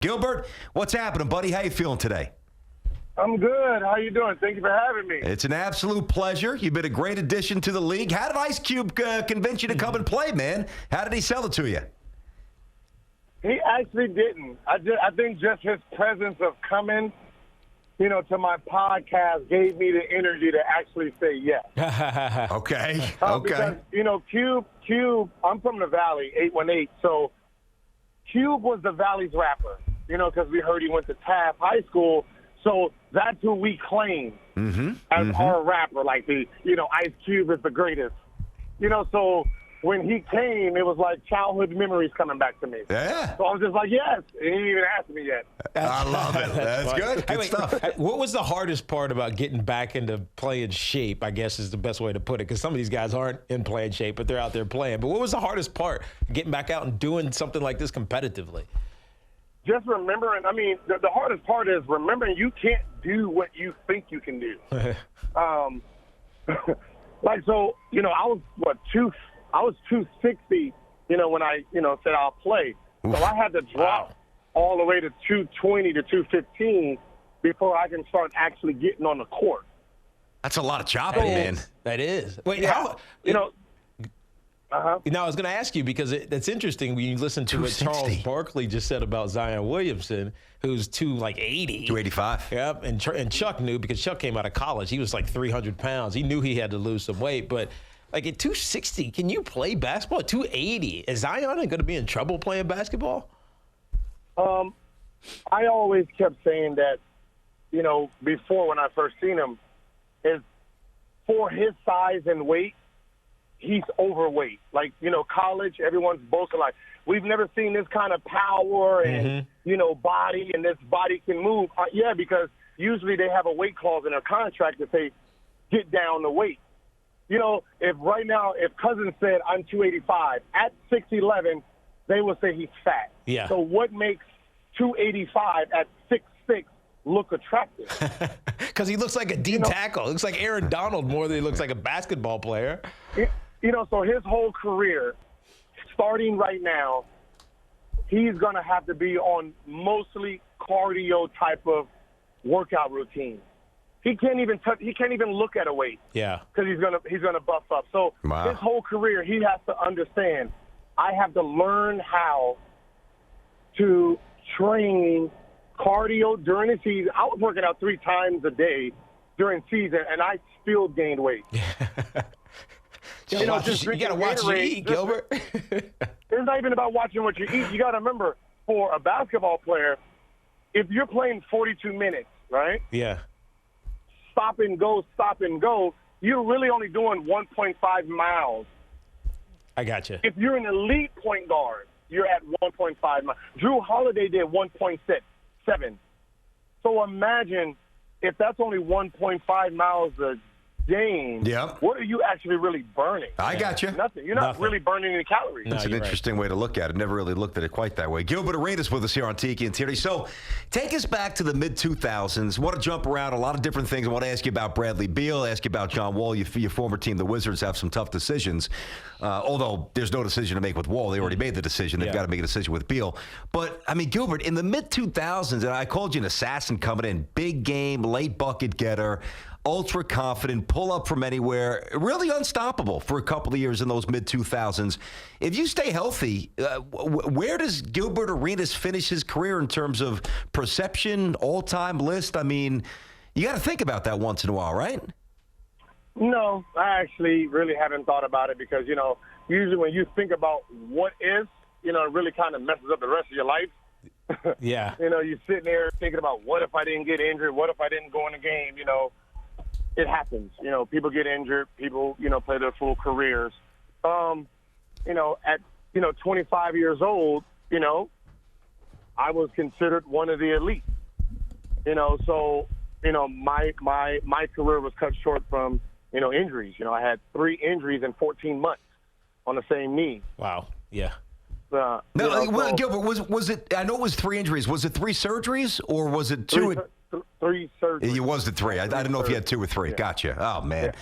Gilbert, what's happening, buddy? How you feeling today? I'm good. How you doing? Thank you for having me. It's an absolute pleasure. You've been a great addition to the league. How did Ice Cube convince you to come and play, man? How did he sell it to you? He actually didn't. I think just his presence of coming, to my podcast gave me the energy to actually say yes. Okay. Because, Cube, I'm from the Valley, 818, so Cube was the Valley's rapper, because we heard he went to Taft High School. So that's who we claim as our rapper. Like Ice Cube is the greatest. So when he came, it was like childhood memories coming back to me. Yeah. So I was just like, yes. He didn't even ask me yet. I love it. That's good. Good stuff. What was the hardest part about getting back into playing shape, I guess is the best way to put it, because some of these guys aren't in playing shape, but they're out there playing. But what was the hardest part, getting back out and doing something like this competitively? Just remembering, the hardest part is remembering you can't do what you think you can do. I was 260, when I, said I'll play. Oof. So I had to drop all the way to 220 to 215 before I can start actually getting on the court. That's a lot of chopping, man. That is. Wait, yeah. Now, I was going to ask you, because that's interesting when you listen to what Charles Barkley just said about Zion Williamson, who's 280. 285. Yep, and Chuck knew, because Chuck came out of college. He was like 300 pounds. He knew he had to lose some weight. But, like, at 260, can you play basketball? At 280, is Zion going to be in trouble playing basketball? I always kept saying that, before when I first seen him, is for his size and weight, he's overweight. Like, college, everyone's boasting like, we've never seen this kind of power and, body, and this body can move. Yeah, because usually they have a weight clause in their contract that say, get down the weight. If Cousins said, I'm 285, at 6'11", they will say he's fat. Yeah. So what makes 285 at 6'6" look attractive? Because he looks like a D tackle. He looks like Aaron Donald more than he looks like a basketball player. So his whole career, starting right now, he's going to have to be on mostly cardio type of workout routine. He can't even look at a weight. Yeah. Because he's gonna buff up. So his whole career, he has to understand, I have to learn how to train cardio during the season. I was working out 3 times a day during season, and I still gained weight. You got to watch what you eat, Gilbert. It's not even about watching what you eat. You got to remember, for a basketball player, if you're playing 42 minutes, right? Yeah. Stop and go, you're really only doing 1.5 miles. I got you. If you're an elite point guard, you're at 1.5 miles. Drew Holiday did 1.7. So imagine if that's only 1.5 miles a game, what are you actually really burning? I got you. Nothing. You're not really burning any calories. That's an interesting way to look at it. Never really looked at it quite that way. Gilbert Arenas with us here on Tiki and Tierney. So take us back to the mid-2000s. I want to jump around a lot of different things. I want to ask you about Bradley Beal, ask you about John Wall. Your former team, the Wizards, have some tough decisions. Although there's no decision to make with Wall. They already made the decision. They've got to make a decision with Beal. But, Gilbert, in the mid-2000s, and I called you an assassin coming in, big game, late bucket getter, ultra confident, pull up from anywhere, really unstoppable for a couple of years in those mid-2000s. If you stay healthy, where does Gilbert Arenas finish his career in terms of perception, all-time list? You got to think about that once in a while, right? No, I actually really haven't thought about it because, usually when you think about what is, it really kind of messes up the rest of your life. Yeah. You're sitting there thinking about what if I didn't get injured? What if I didn't go in the game? It happens. People get injured. People, play their full careers. At 25 years old, I was considered one of the elite. So, my career was cut short from, injuries. I had 3 injuries in 14 months on the same knee. Wow. Yeah. Gilbert, was it? I know it was 3 injuries. Was it 3 surgeries or was it 2? 3 surgeries. It was the 3. I didn't know if you had 2 or 3. Yeah. Gotcha. Oh man.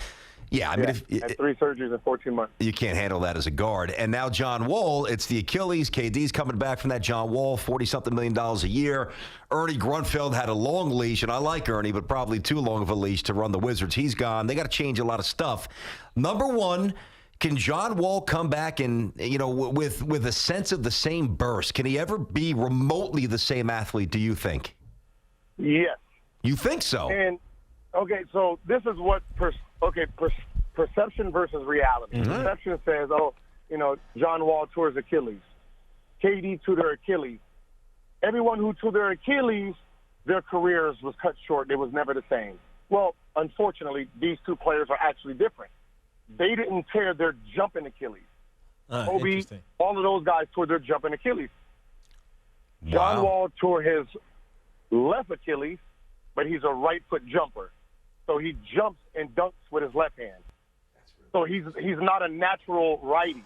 Yeah, I mean, and 3 surgeries in 14 months. You can't handle that as a guard. And now John Wall, it's the Achilles. KD's coming back from that. John Wall, $40-something million a year. Ernie Grunfeld had a long leash, and I like Ernie, but probably too long of a leash to run the Wizards. He's gone. They got to change a lot of stuff. Number one, can John Wall come back and, with a sense of the same burst? Can he ever be remotely the same athlete, do you think? Yes. You think so? And, okay, so this is what perception versus reality. Mm-hmm. Perception says, John Wall tore his Achilles. KD tore their Achilles. Everyone who tore their Achilles, their careers was cut short. It was never the same. Well, unfortunately, these two players are actually different. They didn't tear their jumping Achilles. Kobe, all of those guys tore their jumping Achilles. Wow. John Wall tore his left Achilles, but he's a right foot jumper. So he jumps and dunks with his left hand. So he's not a natural righty.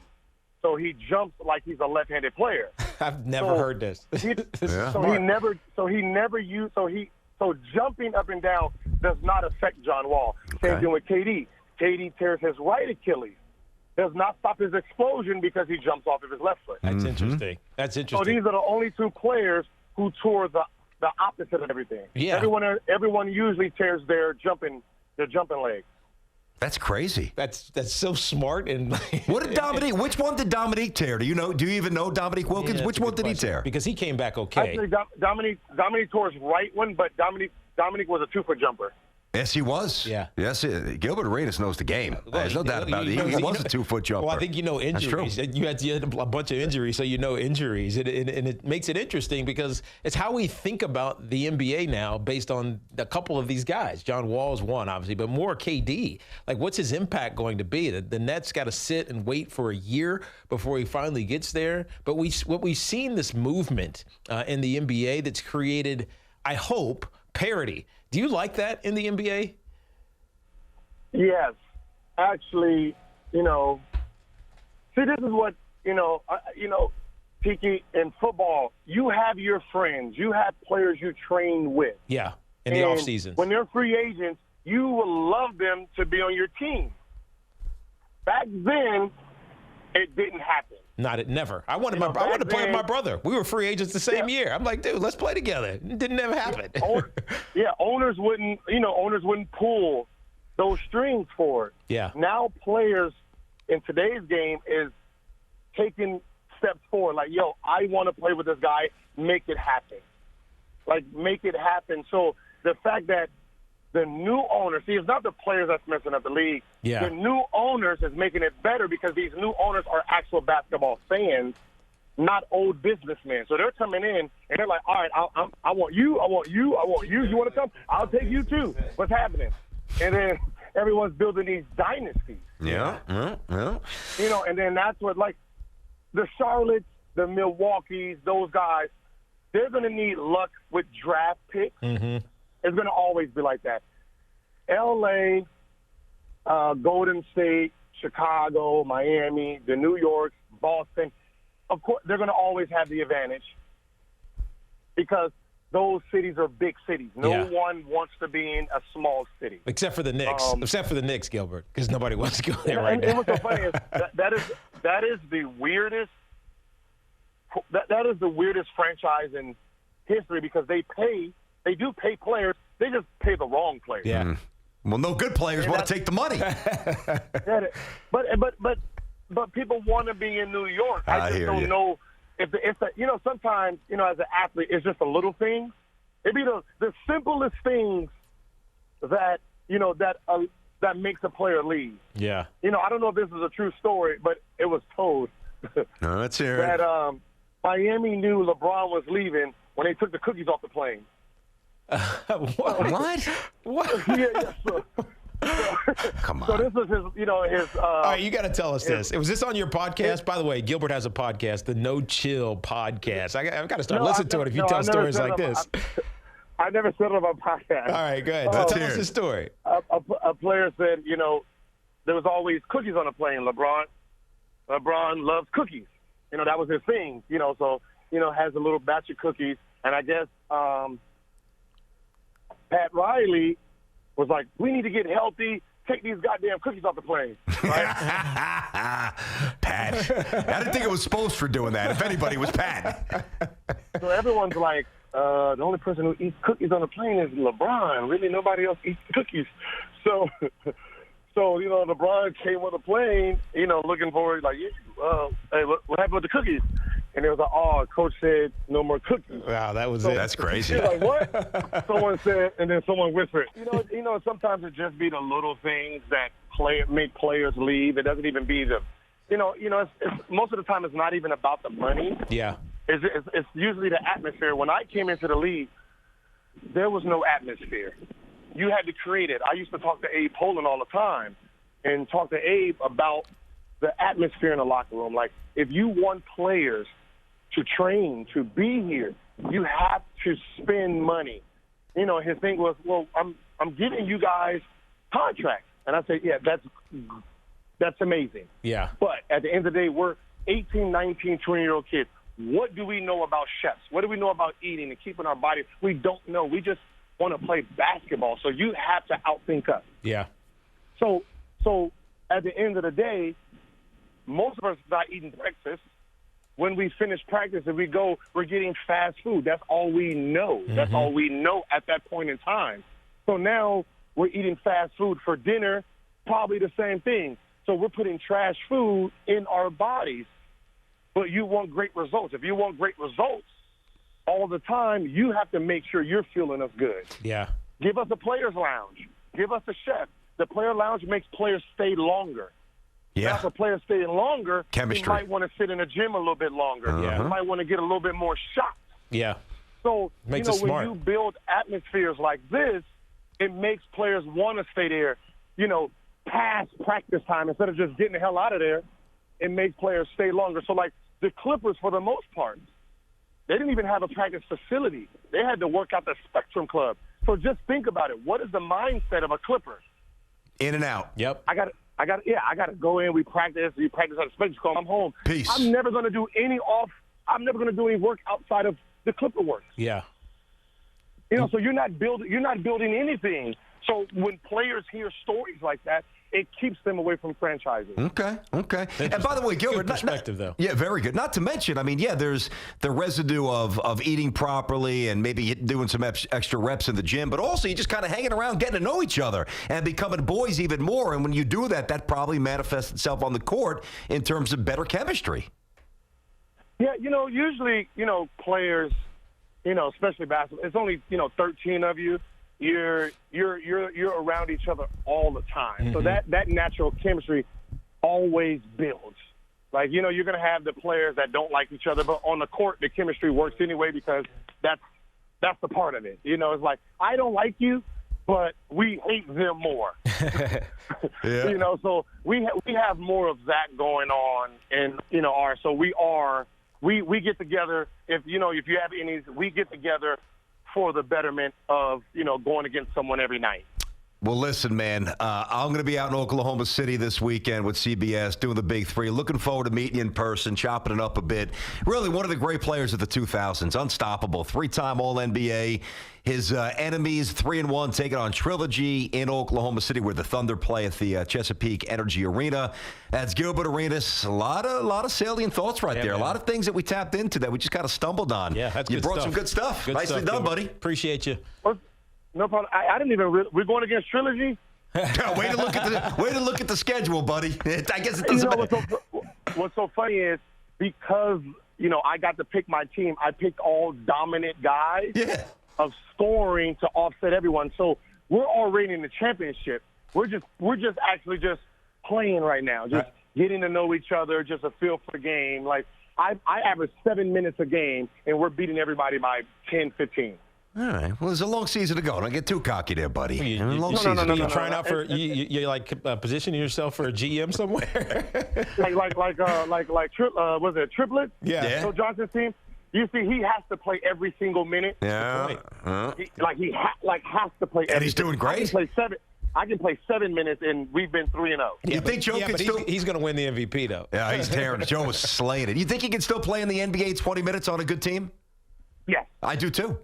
So he jumps like he's a left-handed player. I've never heard this. So jumping up and down does not affect John Wall. Same thing with KD. KD tears his right Achilles. Does not stop his explosion because he jumps off of his left foot. That's interesting. That's interesting. So these are the only two players who tore the opposite of everything. Yeah. Everyone usually tears their jumping leg. That's crazy. That's so smart. And what did Dominique? Which one did Dominique tear? Do you know? Do you even know Dominique Wilkins? Which one did he tear? Because he came back okay. Actually, Dominique tore his right one, but Dominique was a 2-foot jumper. Yes, he was. Yeah. Yes, Gilbert Arenas knows the game. There's no doubt about it. He was a 2-foot jumper. Well, I think injuries. That's true. You had a bunch of injuries, so injuries. And it makes it interesting because it's how we think about the NBA now based on a couple of these guys. John Wall's one, obviously, but more KD. Like, what's his impact going to be? The Nets got to sit and wait for a year before he finally gets there. But what we've seen this movement in the NBA that's created, I hope, parity. Do you like that in the NBA? Yes. Actually, see, this is what, Tiki, in football, you have your friends. You have players you train with. Yeah, in the off-season. When they're free agents, you will love them to be on your team. Back then, it didn't happen. Never. I wanted to play with my brother. We were free agents the same year. I'm like, dude, let's play together. It didn't ever happen. Owners wouldn't pull those strings for it. Yeah. Now players in today's game is taking steps forward. Like, I want to play with this guy. Make it happen. Make it happen. So the fact that the new owners, it's not the players that's messing up the league. Yeah. The new owners is making it better because these new owners are actual basketball fans, not old businessmen. So they're coming in and they're like, all right, I want you, I want you, I want you. You want to come? I'll take you too. What's happening? And then everyone's building these dynasties. Yeah. And then that's what, the Charlottes, the Milwaukees, those guys, they're going to need luck with draft picks. Mm-hmm. It's going to always be like that. L.A., Golden State, Chicago, Miami, the New York, Boston, of course, they're going to always have the advantage because those cities are big cities. No one wants to be in a small city. Except for the Knicks. Gilbert, because nobody wants to go there right now. And what's so funny is that is the weirdest that is the weirdest franchise in history because they do pay players. They just pay the wrong players. Yeah. Well, no good players want to take the money. But people want to be in New York. I just don't know if sometimes as an athlete, it's just a little thing. It'd be the simplest things that that makes a player leave. Yeah. I don't know if this is a true story, but it was told. No, let's hear it. That Miami knew LeBron was leaving when they took the cookies off the plane. What? Yeah. Come on. So this was his. All right, you got to tell us this. Was this on your podcast? By the way, Gilbert has a podcast, the No Chill Podcast. I've got to start listening to it if you tell stories like this. I never said it on my podcast. All right, go ahead. Tell us the story. A player said, there was always cookies on the plane. LeBron loves cookies. That was his thing. So has a little batch of cookies, and I guess Pat Riley was like, we need to get healthy. take these goddamn cookies off the plane. Right? Pat. I didn't think it was supposed for doing that. If anybody, it was Pat. So everyone's like, the only person who eats cookies on the plane is LeBron. Really, nobody else eats cookies. So, LeBron came on the plane, looking forward, like, hey, what happened with the cookies? And it was like, oh, coach said no more cookies. Wow, that was it. That's crazy. He's like, what? Someone said, and then someone whispered. Sometimes it just be the little things that make players leave. It doesn't even be it's most of the time it's not even about the money. Yeah. It's usually the atmosphere. When I came into the league, there was no atmosphere. You had to create it. I used to talk to Abe Poland all the time and talk to Abe about the atmosphere in the locker room. Like, if you want players to train, to be here, you have to spend money. His thing was, well, I'm giving you guys contracts. And I say, yeah, that's amazing. Yeah. But at the end of the day, we're 18, 19, 20-year-old kids. What do we know about chefs? What do we know about eating and keeping our body? We don't know. We just want to play basketball. So you have to outthink us. Yeah. So at the end of the day, most of us are not eating breakfast. When we finish practice and we go, we're getting fast food. That's all we know. Mm-hmm. That's all we know at that point in time. So now we're eating fast food for dinner, probably the same thing. So we're putting trash food in our bodies. But you want great results. If you want great results all the time, you have to make sure you're feeling us good. Yeah. Give us a player's lounge. Give us a chef. The player lounge makes players stay longer. Yeah. Now, if a player staying longer, Chemistry. he might want to sit in the gym a little bit longer. Yeah. He might want to get a little bit more shots. Yeah. So, Makes it smart. when you build atmospheres like this, it makes players want to stay there, past practice time instead of just getting the hell out of there. It makes players stay longer. So, like, the Clippers, for the most part, they didn't even have a practice facility. They had to work out the Spectrum Club. So just think about it. What is the mindset of a Clipper? In and out. Yep. I got to go in. We practice at the Spectrum Club. I'm home. Peace. I'm never going to do any work outside of the Clipper work. Yeah. So you're not building anything. So when players hear stories like that, it keeps them away from franchises. Okay. And by the way, Gilbert, good perspective, though. Yeah, very good. Not to mention, there's the residue of eating properly and maybe doing some extra reps in the gym, but also you just kind of hanging around, getting to know each other and becoming boys even more. And when you do that, that probably manifests itself on the court in terms of better chemistry. Yeah, usually, players, especially basketball, it's only, 13 of you. You're around each other all the time. Mm-hmm. So that natural chemistry always builds. Like, you're going to have the players that don't like each other, but on the court, the chemistry works anyway because that's the part of it. It's like, I don't like you, but we hate them more. Yeah. So we have more of that going on in, so we get together. If you have any, we get together for the betterment of, going against someone every night. Well, listen, man, I'm going to be out in Oklahoma City this weekend with CBS doing the Big Three. Looking forward to meeting you in person, chopping it up a bit. Really one of the great players of the 2000s, unstoppable, three-time All-NBA. His enemies, 3-1, taking on Trilogy in Oklahoma City where the Thunder play at the Chesapeake Energy Arena. That's Gilbert Arenas. A lot of salient thoughts right there. Man. A lot of things that we tapped into that we just kind of stumbled on. Yeah, that's you good brought stuff. some good stuff. Good Nicely stuff, done, Gilbert. buddy. Appreciate you. No problem. I didn't even. We're going against Trilogy. way to look at the schedule, buddy. I guess it doesn't matter. What's so funny is because I got to pick my team. I picked all dominant guys of scoring to offset everyone. So we're already in the championship. We're just actually playing right now, just getting to know each other, just a feel for the game. Like I average 7 minutes a game, and we're beating everybody by 10, 15. All right. Well, there's a long season to go. Don't get too cocky there, buddy. No. You're trying out for you like positioning yourself for a GM somewhere. Was it Triplets? Yeah. So Johnson's team. You see, he has to play every single minute. Yeah. He has to play. And he's doing great. I can play 7 minutes, and we've been 3-0. You think Joe can still? He's going to win the MVP though. Yeah, he's tearing. Joe was slaying it. You think he can still play in the NBA 20 minutes on a good team? Yes. I do too.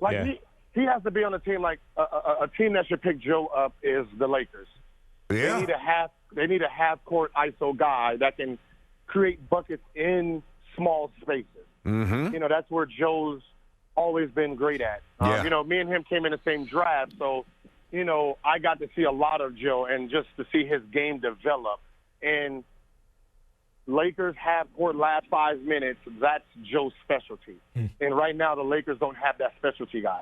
He has to be on a team like a team that should pick Joe up is the Lakers. Yeah. They need a half court ISO guy that can create buckets in small spaces. Mm-hmm. You know, that's where Joe's always been great at. Yeah. You know, me and him came in the same draft, so, you know, I got to see a lot of Joe and just to see his game develop. And Lakers half court last 5 minutes, that's Joe's specialty. And right now the Lakers don't have that specialty guy.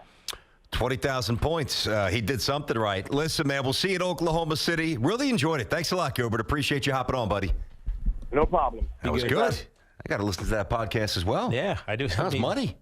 20,000 points. He did something right. Listen, man, we'll see you in Oklahoma City. Really enjoyed it. Thanks a lot, Gilbert. Appreciate you hopping on, buddy. No problem. That was good. I got to listen to that podcast as well. Yeah, I do. Sounds money.